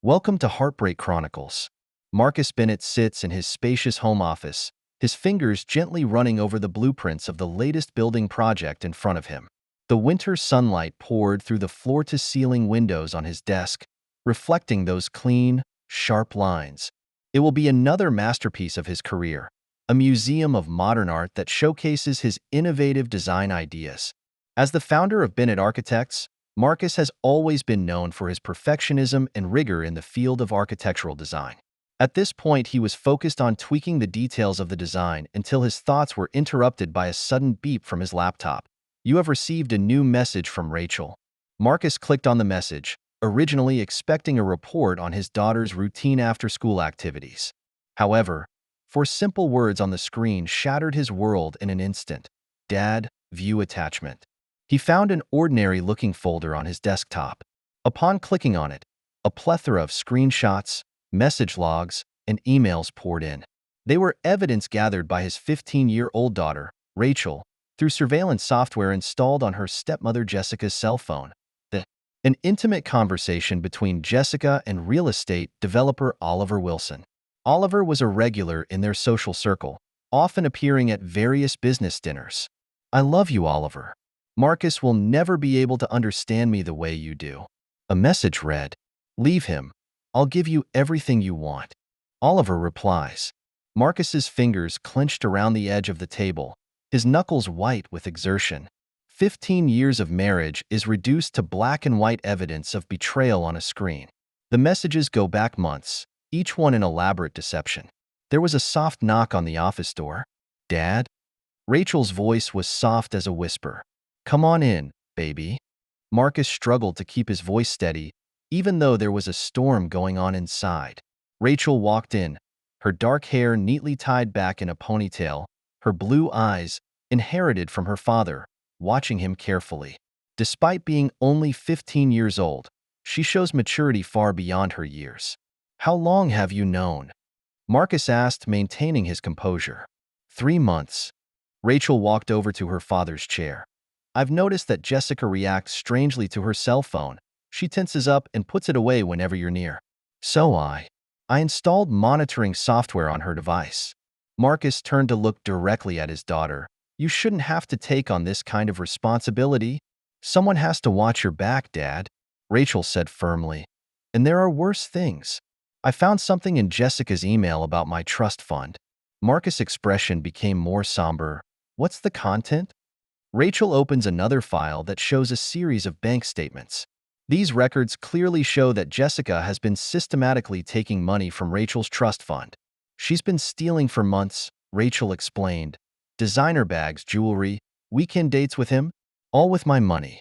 Welcome to Heartbreak Chronicles. Marcus Bennett sits in his spacious home office, his fingers gently running over the blueprints of the latest building project in front of him. The winter sunlight poured through the floor-to-ceiling windows on his desk, reflecting those clean, sharp lines. It will be another masterpiece of his career, a museum of modern art that showcases his innovative design ideas. As the founder of Bennett Architects, Marcus has always been known for his perfectionism and rigor in the field of architectural design. At this point, he was focused on tweaking the details of the design until his thoughts were interrupted by a sudden beep from his laptop. "You have received a new message from Rachel." Marcus clicked on the message, originally expecting a report on his daughter's routine after-school activities. However, four simple words on the screen shattered his world in an instant. "Dad, view attachment." He found an ordinary-looking folder on his desktop. Upon clicking on it, a plethora of screenshots, message logs, and emails poured in. They were evidence gathered by his 15-year-old daughter, Rachel, through surveillance software installed on her stepmother Jessica's cell phone. An intimate conversation between Jessica and real estate developer Oliver Wilson. Oliver was a regular in their social circle, often appearing at various business dinners. "I love you, Oliver. Marcus will never be able to understand me the way you do." A message read, "Leave him. I'll give you everything you want." Oliver replies. Marcus's fingers clenched around the edge of the table, his knuckles white with exertion. 15 years of marriage is reduced to black and white evidence of betrayal on a screen. The messages go back months, each one an elaborate deception. There was a soft knock on the office door. "Dad?" Rachel's voice was soft as a whisper. "Come on in, baby." Marcus struggled to keep his voice steady, even though there was a storm going on inside. Rachel walked in, her dark hair neatly tied back in a ponytail, her blue eyes, inherited from her father, watching him carefully. Despite being only 15 years old, she shows maturity far beyond her years. "How long have you known?" Marcus asked, maintaining his composure. 3 months. Rachel walked over to her father's chair. "I've noticed that Jessica reacts strangely to her cell phone. She tenses up and puts it away whenever you're near." "So I installed monitoring software on her device." Marcus turned to look directly at his daughter. "You shouldn't have to take on this kind of responsibility. Someone has to watch your back, Dad," Rachel said firmly. "And there are worse things. I found something in Jessica's email about my trust fund." Marcus' expression became more somber. "What's the content?" Rachel opens another file that shows a series of bank statements. These records clearly show that Jessica has been systematically taking money from Rachel's trust fund. "She's been stealing for months," Rachel explained. "Designer bags, jewelry, weekend dates with him, all with my money."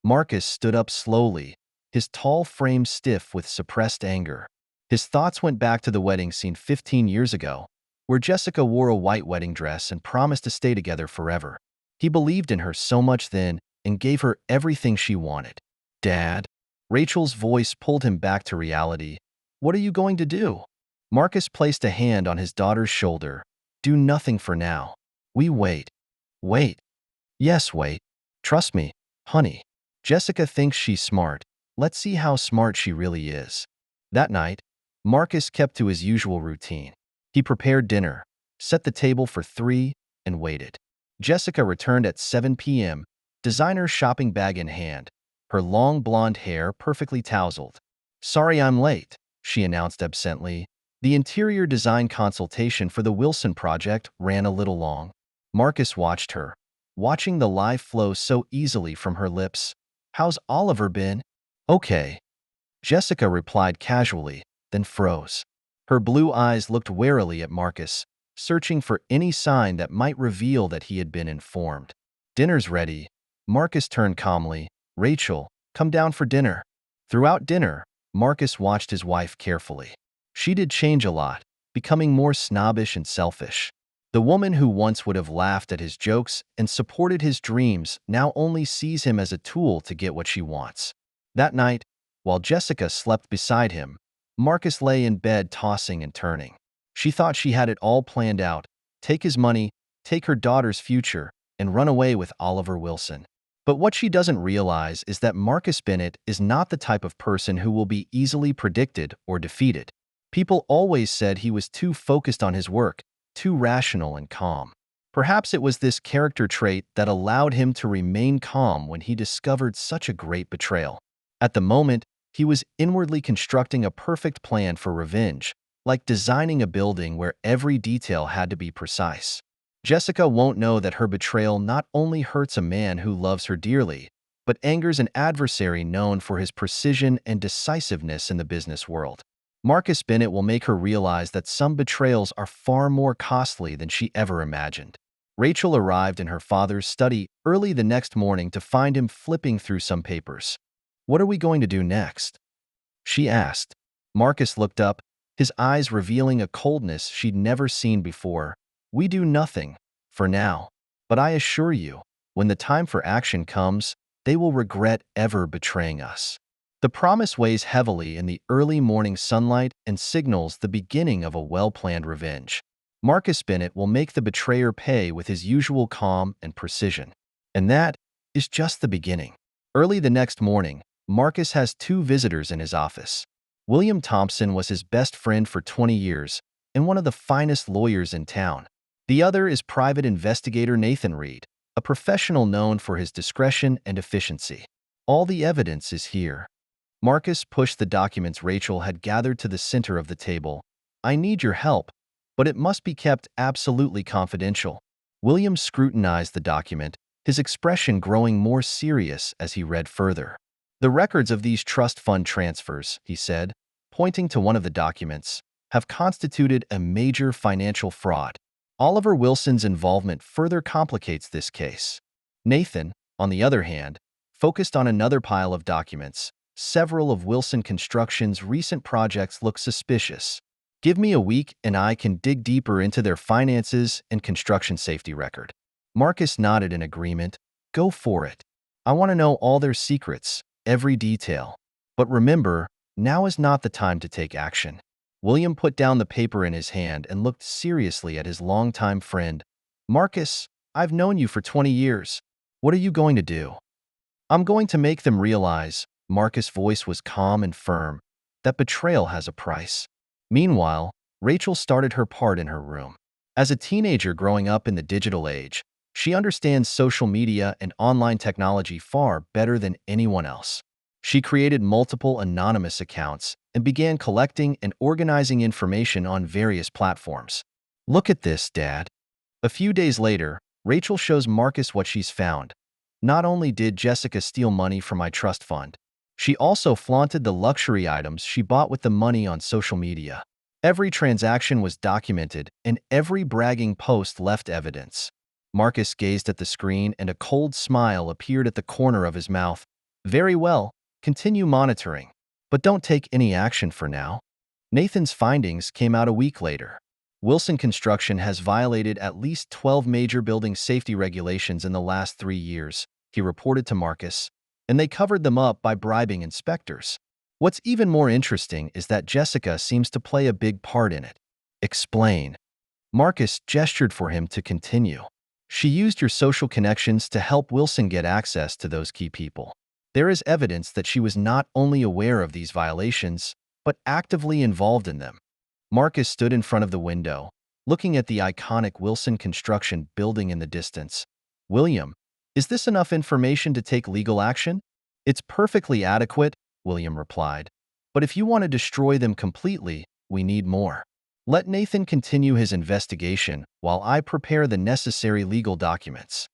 Marcus stood up slowly, his tall frame stiff with suppressed anger. His thoughts went back to the wedding scene 15 years ago, where Jessica wore a white wedding dress and promised to stay together forever. He believed in her so much then and gave her everything she wanted. "Dad?" Rachel's voice pulled him back to reality. "What are you going to do?" Marcus placed a hand on his daughter's shoulder. "Do nothing for now. We wait." "Wait." "Yes, wait. Trust me, honey. Jessica thinks she's smart. Let's see how smart she really is." That night, Marcus kept to his usual routine. He prepared dinner, set the table for 3, and waited. Jessica returned at 7 p.m., designer shopping bag in hand, her long blonde hair perfectly tousled. "Sorry I'm late," she announced absently. The interior design consultation for the Wilson project ran a little long. Marcus watched her, watching the life flow so easily from her lips. "How's Oliver been?" "Okay," Jessica replied casually, then froze. Her blue eyes looked warily at Marcus, searching for any sign that might reveal that he had been informed. "Dinner's ready." Marcus turned calmly. "Rachel, come down for dinner." Throughout dinner, Marcus watched his wife carefully. She did change a lot, becoming more snobbish and selfish. The woman who once would have laughed at his jokes and supported his dreams now only sees him as a tool to get what she wants. That night, while Jessica slept beside him, Marcus lay in bed tossing and turning. She thought she had it all planned out: take his money, take her daughter's future, and run away with Oliver Wilson. But what she doesn't realize is that Marcus Bennett is not the type of person who will be easily predicted or defeated. People always said he was too focused on his work, too rational and calm. Perhaps it was this character trait that allowed him to remain calm when he discovered such a great betrayal. At the moment, he was inwardly constructing a perfect plan for revenge, like designing a building where every detail had to be precise. Jessica won't know that her betrayal not only hurts a man who loves her dearly, but angers an adversary known for his precision and decisiveness in the business world. Marcus Bennett will make her realize that some betrayals are far more costly than she ever imagined. Rachel arrived in her father's study early the next morning to find him flipping through some papers. "What are we going to do next?" she asked. Marcus looked up, his eyes revealing a coldness she'd never seen before. "We do nothing, for now. But I assure you, when the time for action comes, they will regret ever betraying us." The promise weighs heavily in the early morning sunlight and signals the beginning of a well-planned revenge. Marcus Bennett will make the betrayer pay with his usual calm and precision. And that is just the beginning. Early the next morning, Marcus has two visitors in his office. William Thompson was his best friend for 20 years and one of the finest lawyers in town. The other is private investigator Nathan Reed, a professional known for his discretion and efficiency. All the evidence is here. Marcus pushed the documents Rachel had gathered to the center of the table. "I need your help, but it must be kept absolutely confidential." William scrutinized the document, his expression growing more serious as he read further. "The records of these trust fund transfers," he said, pointing to one of the documents, "have constituted a major financial fraud. Oliver Wilson's involvement further complicates this case." Nathan, on the other hand, focused on another pile of documents. "Several of Wilson Construction's recent projects look suspicious. Give me a week and I can dig deeper into their finances and construction safety record." Marcus nodded in agreement. "Go for it. I want to know all their secrets, every detail. But remember, now is not the time to take action." William put down the paper in his hand and looked seriously at his longtime friend. "Marcus, I've known you for 20 years. What are you going to do?" "I'm going to make them realize," Marcus' voice was calm and firm, "that betrayal has a price." Meanwhile, Rachel started her part in her room. As a teenager growing up in the digital age, she understands social media and online technology far better than anyone else. She created multiple anonymous accounts and began collecting and organizing information on various platforms. "Look at this, Dad." A few days later, Rachel shows Marcus what she's found. "Not only did Jessica steal money from my trust fund, she also flaunted the luxury items she bought with the money on social media. Every transaction was documented, and every bragging post left evidence." Marcus gazed at the screen, and a cold smile appeared at the corner of his mouth. "Very well, continue monitoring. But don't take any action for now." Nathan's findings came out a week later. Wilson Construction has violated at least 12 major building safety regulations in the last 3 years, he reported to Marcus, and they covered them up by bribing inspectors. "What's even more interesting is that Jessica seems to play a big part in it." "Explain." Marcus gestured for him to continue. "She used your social connections to help Wilson get access to those key people. There is evidence that she was not only aware of these violations, but actively involved in them." Marcus stood in front of the window, looking at the iconic Wilson Construction building in the distance. "William, is this enough information to take legal action?" "It's perfectly adequate," William replied. "But if you want to destroy them completely, we need more. Let Nathan continue his investigation while I prepare the necessary legal documents."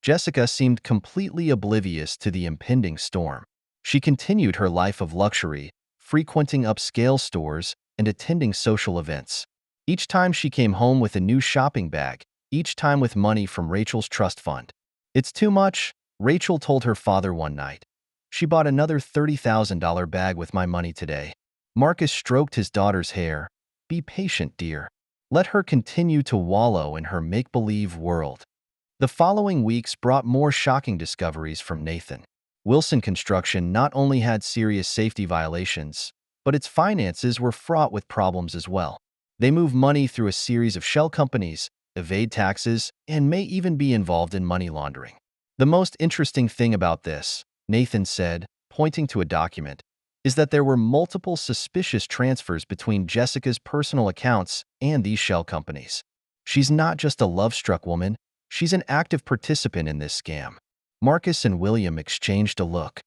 Jessica seemed completely oblivious to the impending storm. She continued her life of luxury, frequenting upscale stores and attending social events. Each time she came home with a new shopping bag, each time with money from Rachel's trust fund. "It's too much," Rachel told her father one night. "She bought another $30,000 bag with my money today." Marcus stroked his daughter's hair. "Be patient, dear. Let her continue to wallow in her make-believe world." The following weeks brought more shocking discoveries from Nathan. Wilson Construction not only had serious safety violations, but its finances were fraught with problems as well. They move money through a series of shell companies, evade taxes, and may even be involved in money laundering. The most interesting thing about this, Nathan said, pointing to a document, is that there were multiple suspicious transfers between Jessica's personal accounts and these shell companies. She's not just a love-struck woman, she's an active participant in this scam. Marcus and William exchanged a look.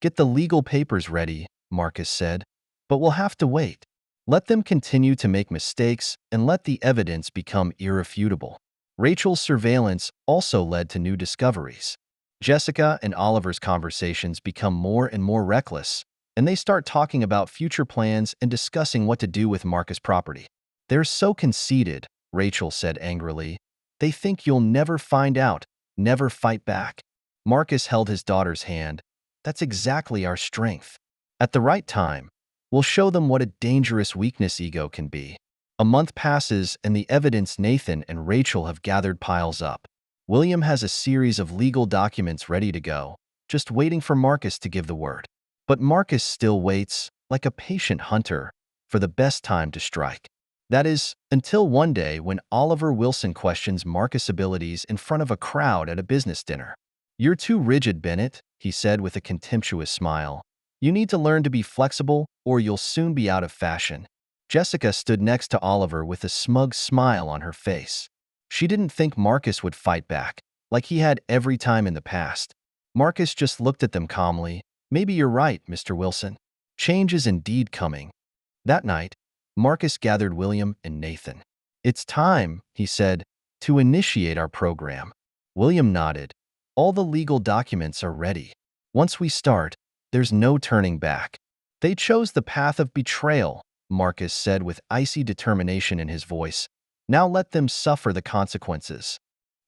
"Get the legal papers ready," Marcus said, "but we'll have to wait. Let them continue to make mistakes and let the evidence become irrefutable." Rachel's surveillance also led to new discoveries. Jessica and Oliver's conversations become more and more reckless, and they start talking about future plans and discussing what to do with Marcus' property. "They're so conceited," Rachel said angrily. "They think you'll never find out, never fight back." Marcus held his daughter's hand. "That's exactly our strength. At the right time, we'll show them what a dangerous weakness ego can be." A month passes and the evidence Nathan and Rachel have gathered piles up. William has a series of legal documents ready to go, just waiting for Marcus to give the word. But Marcus still waits, like a patient hunter, for the best time to strike. That is, until one day when Oliver Wilson questions Marcus' abilities in front of a crowd at a business dinner. "You're too rigid, Bennett," he said with a contemptuous smile. "You need to learn to be flexible or you'll soon be out of fashion." Jessica stood next to Oliver with a smug smile on her face. She didn't think Marcus would fight back, like he had every time in the past. Marcus just looked at them calmly. "Maybe you're right, Mr. Wilson. Change is indeed coming." That night, Marcus gathered William and Nathan. "It's time," he said, "to initiate our program." William nodded. "All the legal documents are ready. Once we start, there's no turning back." "They chose the path of betrayal," Marcus said with icy determination in his voice. "Now let them suffer the consequences."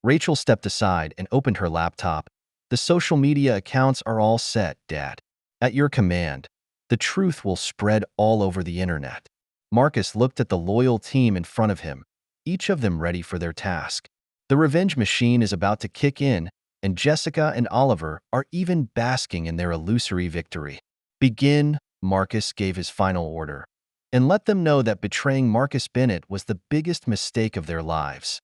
Rachel stepped aside and opened her laptop. "The social media accounts are all set, Dad. At your command. The truth will spread all over the internet." Marcus looked at the loyal team in front of him, each of them ready for their task. The revenge machine is about to kick in, and Jessica and Oliver are even basking in their illusory victory. "Begin," Marcus gave his final order. "And let them know that betraying Marcus Bennett was the biggest mistake of their lives."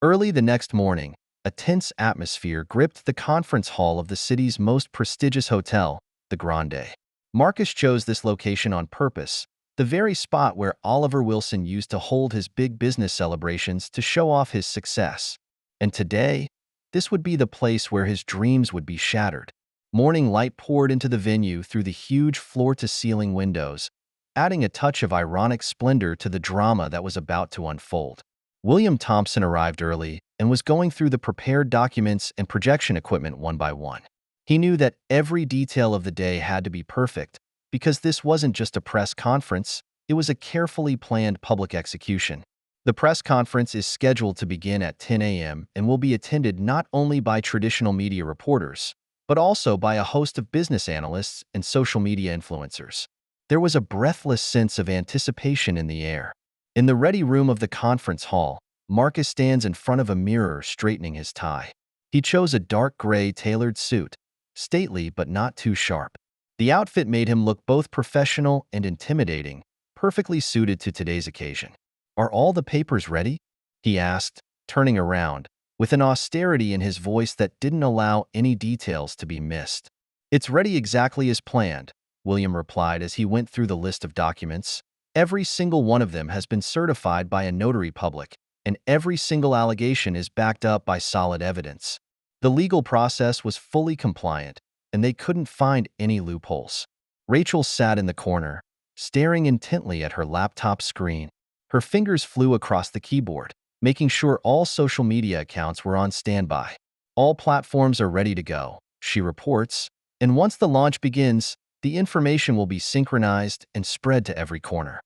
Early the next morning, a tense atmosphere gripped the conference hall of the city's most prestigious hotel, the Grande. Marcus chose this location on purpose, the very spot where Oliver Wilson used to hold his big business celebrations to show off his success. And today, this would be the place where his dreams would be shattered. Morning light poured into the venue through the huge floor-to-ceiling windows, adding a touch of ironic splendor to the drama that was about to unfold. William Thompson arrived early and was going through the prepared documents and projection equipment one by one. He knew that every detail of the day had to be perfect, because this wasn't just a press conference, it was a carefully planned public execution. The press conference is scheduled to begin at 10 a.m. and will be attended not only by traditional media reporters, but also by a host of business analysts and social media influencers. There was a breathless sense of anticipation in the air. In the ready room of the conference hall, Marcus stands in front of a mirror straightening his tie. He chose a dark gray tailored suit, stately but not too sharp. The outfit made him look both professional and intimidating, perfectly suited to today's occasion. "Are all the papers ready?" he asked, turning around, with an austerity in his voice that didn't allow any details to be missed. "It's ready exactly as planned," William replied as he went through the list of documents. "Every single one of them has been certified by a notary public, and every single allegation is backed up by solid evidence." The legal process was fully compliant, and they couldn't find any loopholes. Rachel sat in the corner, staring intently at her laptop screen. Her fingers flew across the keyboard, making sure all social media accounts were on standby. "All platforms are ready to go," she reports, "and once the launch begins, the information will be synchronized and spread to every corner."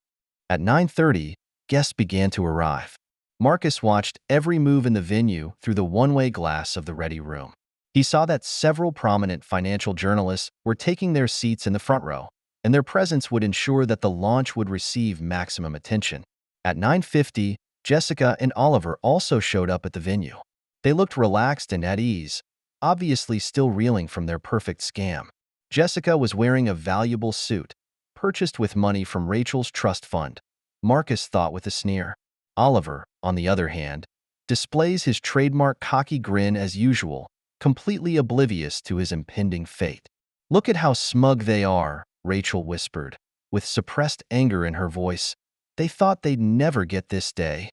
At 9:30, guests began to arrive. Marcus watched every move in the venue through the one-way glass of the ready room. He saw that several prominent financial journalists were taking their seats in the front row, and their presence would ensure that the launch would receive maximum attention. At 9:50, Jessica and Oliver also showed up at the venue. They looked relaxed and at ease, obviously still reeling from their perfect scam. Jessica was wearing a valuable suit, purchased with money from Rachel's trust fund, Marcus thought with a sneer. Oliver, on the other hand, displays his trademark cocky grin as usual, completely oblivious to his impending fate. "Look at how smug they are," Rachel whispered, with suppressed anger in her voice. "They thought they'd never get this day."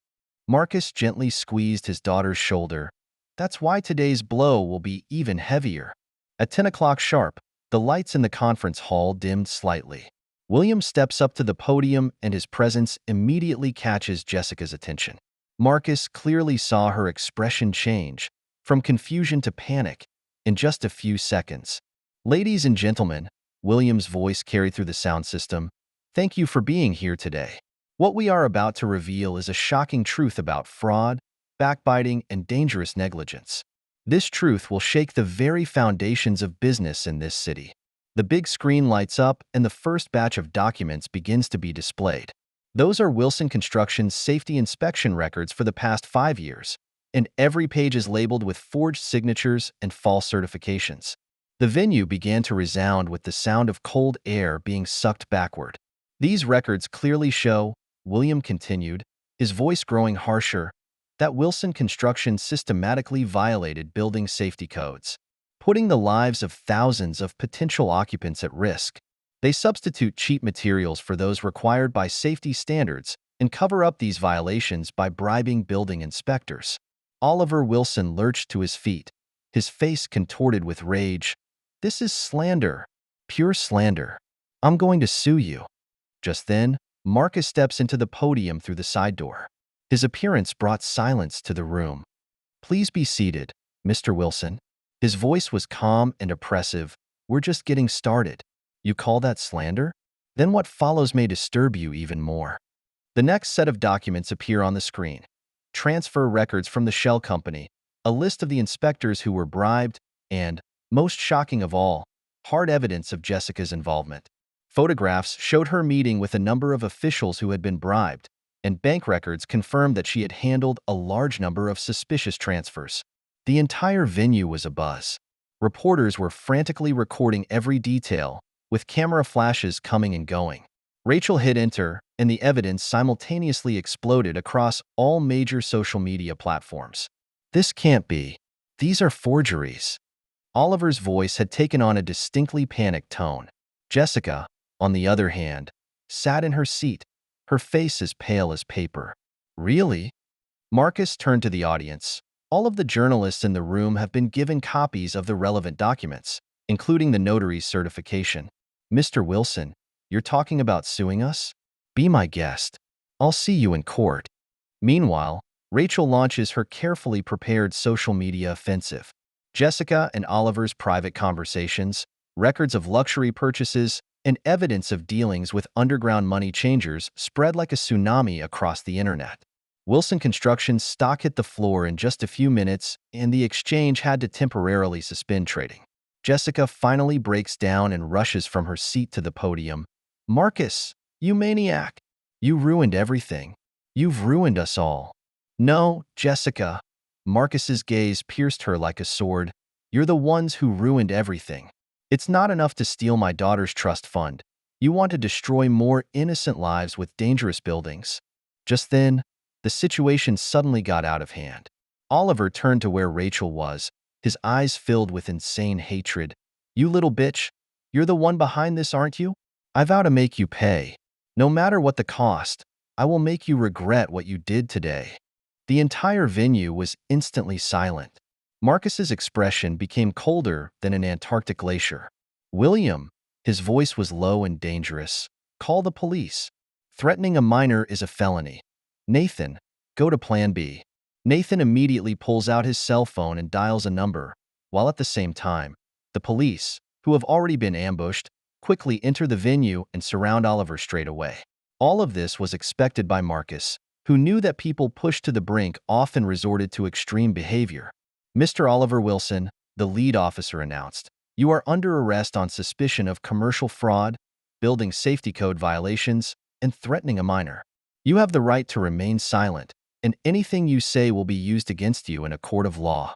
Marcus gently squeezed his daughter's shoulder. "That's why today's blow will be even heavier." At 10 o'clock sharp, the lights in the conference hall dimmed slightly. William steps up to the podium and his presence immediately catches Jessica's attention. Marcus clearly saw her expression change, from confusion to panic, in just a few seconds. "Ladies and gentlemen," William's voice carried through the sound system, "thank you for being here today. What we are about to reveal is a shocking truth about fraud, backbiting, and dangerous negligence. This truth will shake the very foundations of business in this city." The big screen lights up and the first batch of documents begins to be displayed. Those are Wilson Construction's safety inspection records for the past 5 years, and every page is labeled with forged signatures and false certifications. The venue began to resound with the sound of cold air being sucked backward. "These records clearly show," William continued, his voice growing harsher, "that Wilson Construction systematically violated building safety codes, putting the lives of thousands of potential occupants at risk. They substitute cheap materials for those required by safety standards and cover up these violations by bribing building inspectors." Oliver Wilson lurched to his feet, his face contorted with rage. "This is slander, pure slander. I'm going to sue you." Just then, Marcus steps into the podium through the side door. His appearance brought silence to the room. "Please be seated, Mr. Wilson." His voice was calm and oppressive. "We're just getting started. You call that slander? Then what follows may disturb you even more." The next set of documents appear on the screen. Transfer records from the shell company, a list of the inspectors who were bribed, and, most shocking of all, hard evidence of Jessica's involvement. Photographs showed her meeting with a number of officials who had been bribed, and bank records confirmed that she had handled a large number of suspicious transfers. The entire venue was abuzz. Reporters were frantically recording every detail, with camera flashes coming and going. Rachel hit enter, and the evidence simultaneously exploded across all major social media platforms. "This can't be. These are forgeries." Oliver's voice had taken on a distinctly panicked tone. Jessica, on the other hand, sat in her seat, her face as pale as paper. "Really?" Marcus turned to the audience. "All of the journalists in the room have been given copies of the relevant documents, including the notary's certification. Mr. Wilson, you're talking about suing us? Be my guest. I'll see you in court." Meanwhile, Rachel launches her carefully prepared social media offensive. Jessica and Oliver's private conversations, records of luxury purchases, and evidence of dealings with underground money changers spread like a tsunami across the internet. Wilson Construction's stock hit the floor in just a few minutes, and the exchange had to temporarily suspend trading. Jessica finally breaks down and rushes from her seat to the podium. "Marcus, you maniac! You ruined everything. You've ruined us all." "No, Jessica." Marcus's gaze pierced her like a sword. "You're the ones who ruined everything. It's not enough to steal my daughter's trust fund. You want to destroy more innocent lives with dangerous buildings." Just then, the situation suddenly got out of hand. Oliver turned to where Rachel was, his eyes filled with insane hatred. "You little bitch, you're the one behind this, aren't you? I vow to make you pay. No matter what the cost, I will make you regret what you did today." The entire venue was instantly silent. Marcus's expression became colder than an Antarctic glacier. "William," his voice was low and dangerous, "call the police. Threatening a minor is a felony. Nathan, go to Plan B." Nathan immediately pulls out his cell phone and dials a number, while at the same time, the police, who have already been ambushed, quickly enter the venue and surround Oliver straight away. All of this was expected by Marcus, who knew that people pushed to the brink often resorted to extreme behavior. "Mr. Oliver Wilson," the lead officer announced, "you are under arrest on suspicion of commercial fraud, building safety code violations, and threatening a minor. You have the right to remain silent, and anything you say will be used against you in a court of law."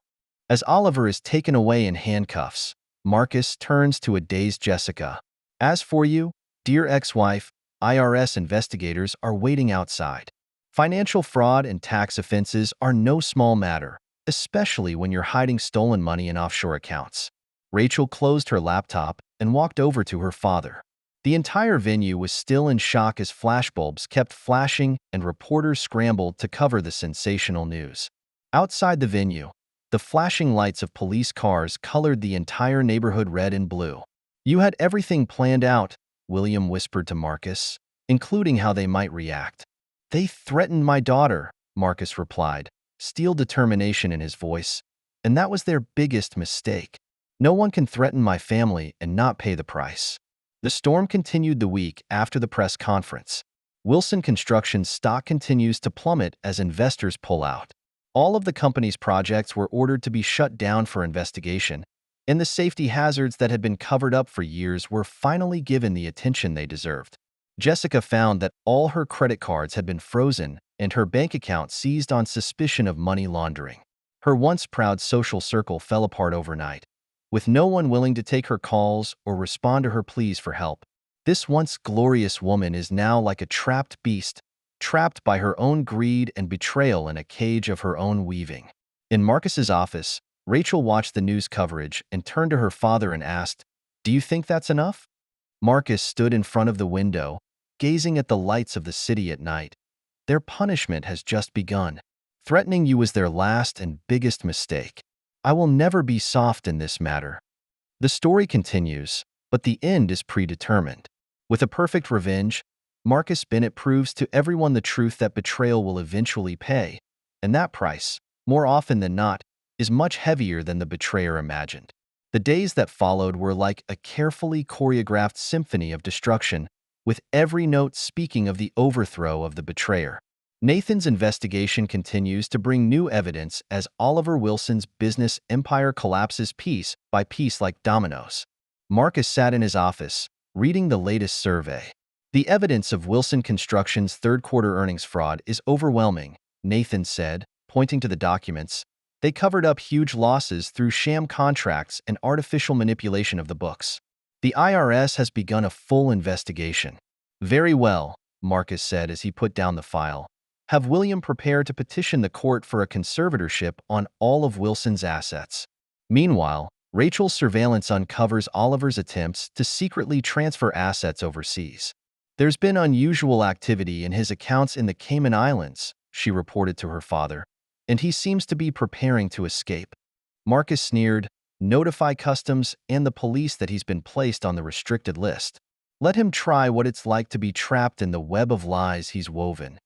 As Oliver is taken away in handcuffs, Marcus turns to a dazed Jessica. "As for you, dear ex-wife, IRS investigators are waiting outside. Financial fraud and tax offenses are no small matter, especially when you're hiding stolen money in offshore accounts. Rachel closed her laptop and walked over to her father. The entire venue was still in shock as flashbulbs kept flashing and reporters scrambled to cover the sensational news. Outside the venue, the flashing lights of police cars colored the entire neighborhood red and blue. "You had everything planned out," William whispered to Marcus, "including how they might react." "They threatened my daughter," Marcus replied, steel determination in his voice, "and that was their biggest mistake. No one can threaten my family and not pay the price." The storm continued the week after the press conference. Wilson Construction's stock continues to plummet as investors pull out. All of the company's projects were ordered to be shut down for investigation, and the safety hazards that had been covered up for years were finally given the attention they deserved. Jessica found that all her credit cards had been frozen and her bank account seized on suspicion of money laundering. Her once proud social circle fell apart overnight, with no one willing to take her calls or respond to her pleas for help. This once glorious woman is now like a trapped beast, trapped by her own greed and betrayal in a cage of her own weaving. In Marcus's office, Rachel watched the news coverage and turned to her father and asked, "Do you think that's enough?" Marcus stood in front of the window, gazing at the lights of the city at night. "Their punishment has just begun. Threatening you was their last and biggest mistake. I will never be soft in this matter." The story continues, but the end is predetermined. With a perfect revenge, Marcus Bennett proves to everyone the truth that betrayal will eventually pay, and that price, more often than not, is much heavier than the betrayer imagined. The days that followed were like a carefully choreographed symphony of destruction, with every note speaking of the overthrow of the betrayer. Nathan's investigation continues to bring new evidence as Oliver Wilson's business empire collapses piece by piece like dominoes. Marcus sat in his office, reading the latest survey. "The evidence of Wilson Construction's third-quarter earnings fraud is overwhelming," Nathan said, pointing to the documents. "They covered up huge losses through sham contracts and artificial manipulation of the books. The IRS has begun a full investigation." "Very well," Marcus said as he put down the file. "Have William prepare to petition the court for a conservatorship on all of Wilson's assets." Meanwhile, Rachel's surveillance uncovers Oliver's attempts to secretly transfer assets overseas. "There's been unusual activity in his accounts in the Cayman Islands," she reported to her father, "and he seems to be preparing to escape." Marcus sneered, "Notify customs and the police that he's been placed on the restricted list. Let him try what it's like to be trapped in the web of lies he's woven."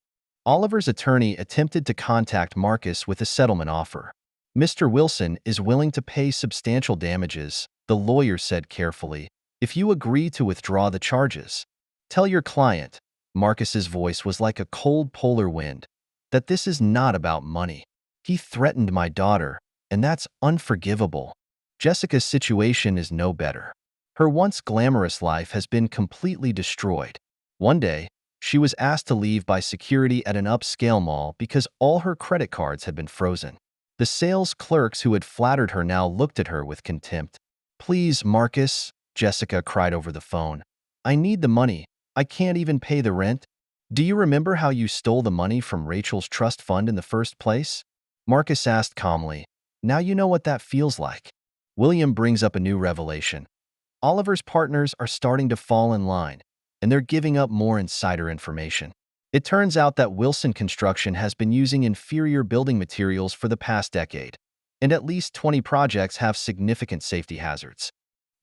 Oliver's attorney attempted to contact Marcus with a settlement offer. "Mr. Wilson is willing to pay substantial damages," the lawyer said carefully, "if you agree to withdraw the charges. Tell your client," Marcus's voice was like a cold polar wind, "that this is not about money. He threatened my daughter, and that's unforgivable. Jessica's situation is no better. Her once glamorous life has been completely destroyed. One day, she was asked to leave by security at an upscale mall because all her credit cards had been frozen. The sales clerks who had flattered her now looked at her with contempt. "Please, Marcus," Jessica cried over the phone. "I need the money. I can't even pay the rent." "Do you remember how you stole the money from Rachel's trust fund in the first place?" Marcus asked calmly. "Now you know what that feels like." William brings up a new revelation. Oliver's partners are starting to fall in line, and they're giving up more insider information. It turns out that Wilson Construction has been using inferior building materials for the past decade, and at least 20 projects have significant safety hazards.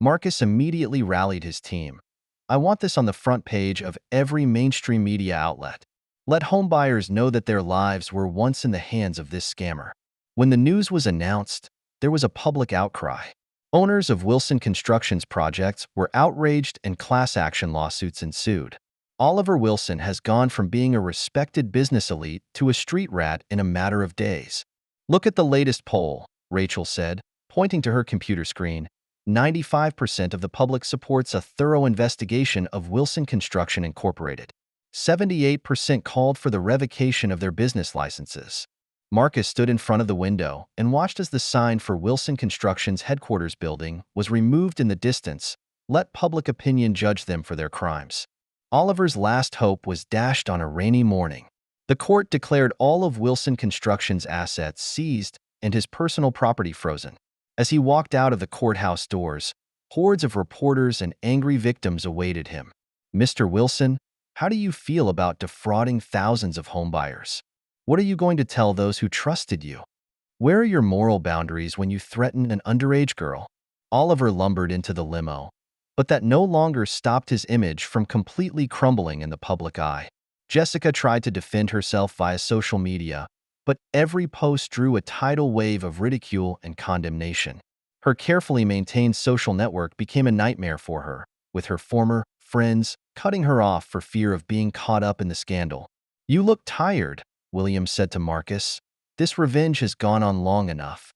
Marcus immediately rallied his team. "I want this on the front page of every mainstream media outlet. Let homebuyers know that their lives were once in the hands of this scammer." When the news was announced, there was a public outcry. Owners of Wilson Construction's projects were outraged and class action lawsuits ensued. Oliver Wilson has gone from being a respected business elite to a street rat in a matter of days. "Look at the latest poll," Rachel said, pointing to her computer screen. 95% of the public supports a thorough investigation of Wilson Construction Incorporated. 78% called for the revocation of their business licenses. Marcus stood in front of the window and watched as the sign for Wilson Construction's headquarters building was removed in the distance. Let public opinion judge them for their crimes. Oliver's last hope was dashed on a rainy morning. The court declared all of Wilson Construction's assets seized, and his personal property frozen. As he walked out of the courthouse doors, hordes of reporters and angry victims awaited him. "Mr. Wilson, how do you feel about defrauding thousands of homebuyers? What are you going to tell those who trusted you? Where are your moral boundaries when you threaten an underage girl?" Oliver lumbered into the limo, but that no longer stopped his image from completely crumbling in the public eye. Jessica tried to defend herself via social media, but every post drew a tidal wave of ridicule and condemnation. Her carefully maintained social network became a nightmare for her, with her former friends cutting her off for fear of being caught up in the scandal. "You look tired," William said to Marcus. "This revenge has gone on long enough."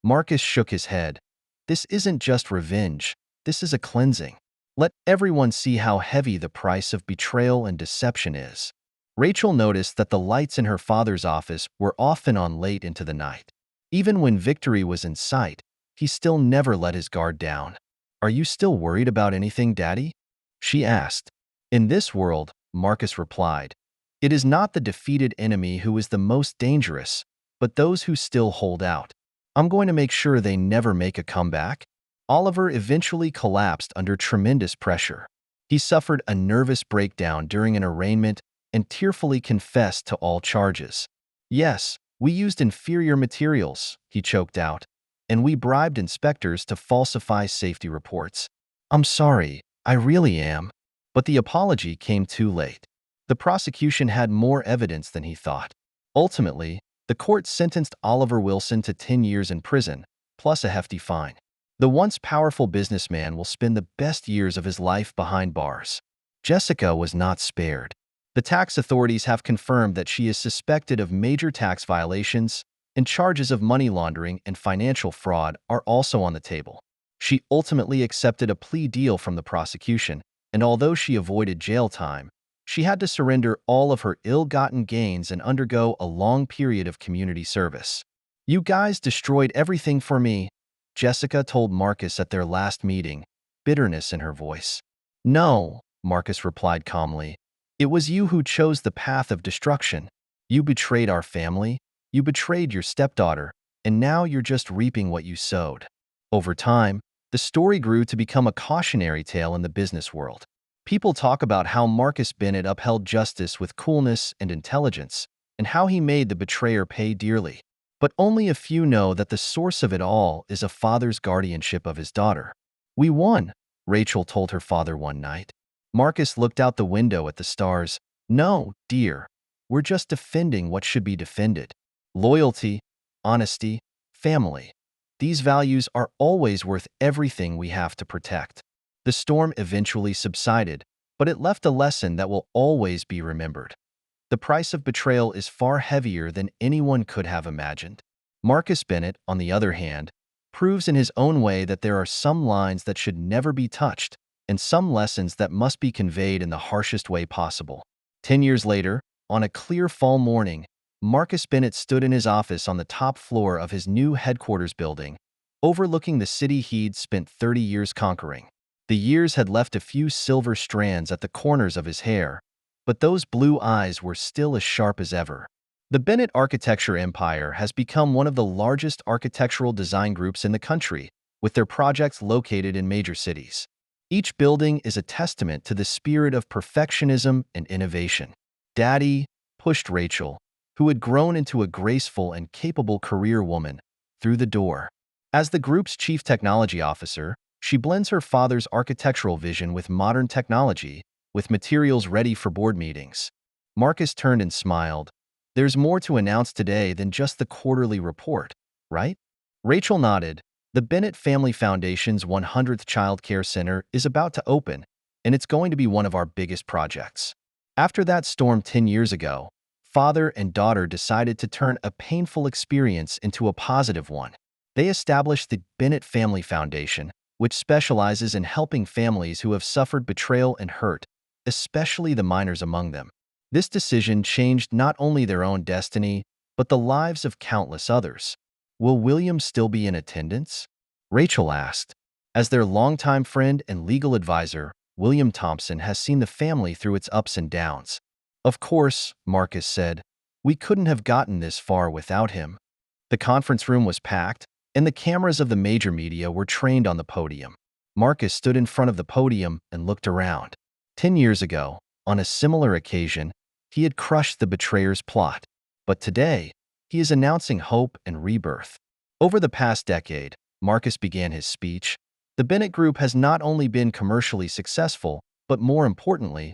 Marcus shook his head. "This isn't just revenge, this is a cleansing. Let everyone see how heavy the price of betrayal and deception is." Rachel noticed that the lights in her father's office were often on late into the night. Even when victory was in sight, he still never let his guard down. "Are you still worried about anything, Daddy?" she asked. "In this world," Marcus replied, "it is not the defeated enemy who is the most dangerous, but those who still hold out. I'm going to make sure they never make a comeback." Oliver eventually collapsed under tremendous pressure. He suffered a nervous breakdown during an arraignment and tearfully confessed to all charges. "Yes, we used inferior materials," he choked out, "and we bribed inspectors to falsify safety reports. I'm sorry, I really am." But the apology came too late. The prosecution had more evidence than he thought. Ultimately, the court sentenced Oliver Wilson to 10 years in prison, plus a hefty fine. The once powerful businessman will spend the best years of his life behind bars. Jessica was not spared. The tax authorities have confirmed that she is suspected of major tax violations, and charges of money laundering and financial fraud are also on the table. She ultimately accepted a plea deal from the prosecution, and although she avoided jail time, she had to surrender all of her ill-gotten gains and undergo a long period of community service. "You guys destroyed everything for me," Jessica told Marcus at their last meeting, bitterness in her voice. "No," Marcus replied calmly. "It was you who chose the path of destruction. You betrayed our family, you betrayed your stepdaughter, and now you're just reaping what you sowed." Over time, the story grew to become a cautionary tale in the business world. People talk about how Marcus Bennett upheld justice with coolness and intelligence, and how he made the betrayer pay dearly. But only a few know that the source of it all is a father's guardianship of his daughter. "We won," Rachel told her father one night. Marcus looked out the window at the stars. "No, dear, we're just defending what should be defended. Loyalty, honesty, family. These values are always worth everything we have to protect." The storm eventually subsided, but it left a lesson that will always be remembered. The price of betrayal is far heavier than anyone could have imagined. Marcus Bennett, on the other hand, proves in his own way that there are some lines that should never be touched, and some lessons that must be conveyed in the harshest way possible. 10 years later, on a clear fall morning, Marcus Bennett stood in his office on the top floor of his new headquarters building, overlooking the city he'd spent 30 years conquering. The years had left a few silver strands at the corners of his hair, but those blue eyes were still as sharp as ever. The Bennett architecture empire has become one of the largest architectural design groups in the country, with their projects located in major cities. Each building is a testament to the spirit of perfectionism and innovation. "Daddy," pushed Rachel, who had grown into a graceful and capable career woman, through the door. As the group's chief technology officer, she blends her father's architectural vision with modern technology, with materials ready for board meetings. Marcus turned and smiled. "There's more to announce today than just the quarterly report, right?" Rachel nodded. "The Bennett Family Foundation's 100th Child Care Center is about to open, and it's going to be one of our biggest projects." After that storm 10 years ago, father and daughter decided to turn a painful experience into a positive one. They established the Bennett Family Foundation, which specializes in helping families who have suffered betrayal and hurt, especially the minors among them. This decision changed not only their own destiny, but the lives of countless others. "Will William still be in attendance?" Rachel asked. As their longtime friend and legal advisor, William Thompson has seen the family through its ups and downs. "Of course," Marcus said. "We couldn't have gotten this far without him." The conference room was packed, and the cameras of the major media were trained on the podium. Marcus stood in front of the podium and looked around. 10 years ago, on a similar occasion, he had crushed the betrayer's plot. But today, he is announcing hope and rebirth. Over the past decade, Marcus began his speech. The Bennett Group has not only been commercially successful, but more importantly,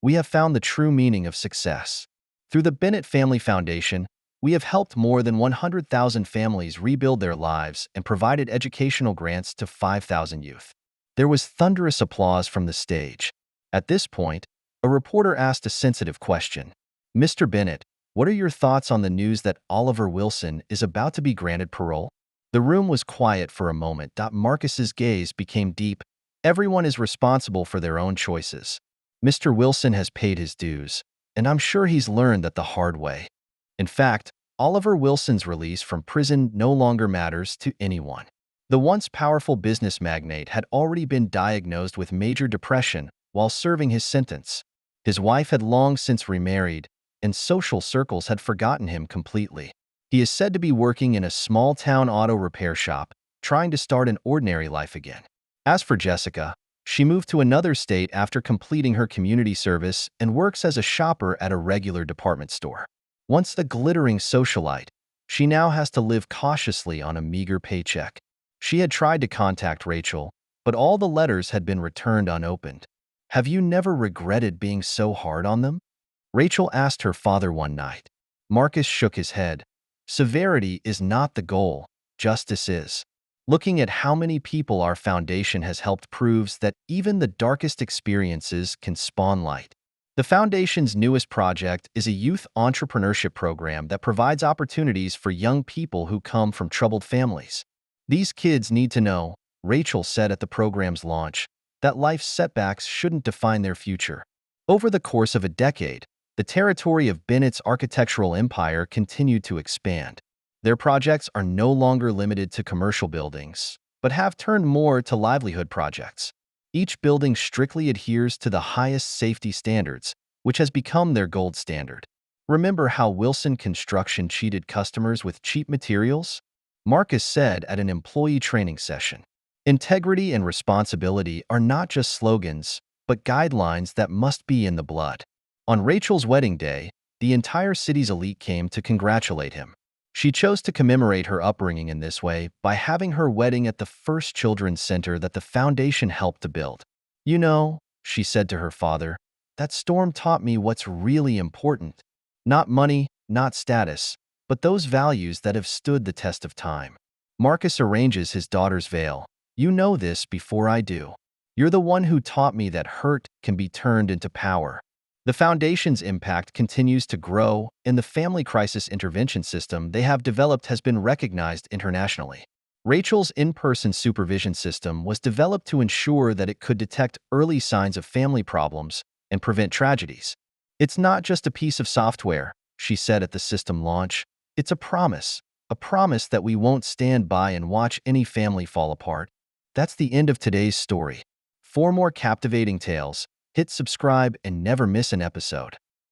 we have found the true meaning of success. Through the Bennett Family Foundation, we have helped more than 100,000 families rebuild their lives and provided educational grants to 5,000 youth. There was thunderous applause from the stage. At this point, a reporter asked a sensitive question. "Mr. Bennett, what are your thoughts on the news that Oliver Wilson is about to be granted parole?" The room was quiet for a moment. Marcus's gaze became deep. Everyone is responsible for their own choices. Mr. Wilson has paid his dues, and I'm sure he's learned that the hard way. In fact, Oliver Wilson's release from prison no longer matters to anyone. The once powerful business magnate had already been diagnosed with major depression while serving his sentence. His wife had long since remarried, and social circles had forgotten him completely. He is said to be working in a small-town auto repair shop, trying to start an ordinary life again. As for Jessica, she moved to another state after completing her community service and works as a shopper at a regular department store. Once the glittering socialite, she now has to live cautiously on a meager paycheck. She had tried to contact Rachel, but all the letters had been returned unopened. "Have you never regretted being so hard on them?" Rachel asked her father one night. Marcus shook his head. "Severity is not the goal, justice is." Looking at how many people our foundation has helped proves that even the darkest experiences can spawn light. The Foundation's newest project is a youth entrepreneurship program that provides opportunities for young people who come from troubled families. "These kids need to know," Rachel said at the program's launch, "that life's setbacks shouldn't define their future." Over the course of a decade, the territory of Bennett's architectural empire continued to expand. Their projects are no longer limited to commercial buildings, but have turned more to livelihood projects. Each building strictly adheres to the highest safety standards, which has become their gold standard. "Remember how Wilson Construction cheated customers with cheap materials?" Marcus said at an employee training session. Integrity and responsibility are not just slogans, but guidelines that must be in the blood. On Rachel's wedding day, the entire city's elite came to congratulate him. She chose to commemorate her upbringing in this way by having her wedding at the first children's center that the foundation helped to build. "You know," she said to her father, "that storm taught me what's really important. Not money, not status, but those values that have stood the test of time." Marcus arranges his daughter's veil. "You know this before I do. You're the one who taught me that hurt can be turned into power." The Foundation's impact continues to grow, and the family crisis intervention system they have developed has been recognized internationally. Rachel's in-person supervision system was developed to ensure that it could detect early signs of family problems and prevent tragedies. "It's not just a piece of software," she said at the system launch. "It's a promise that we won't stand by and watch any family fall apart." That's the end of today's story. For more captivating tales, hit subscribe and never miss an episode.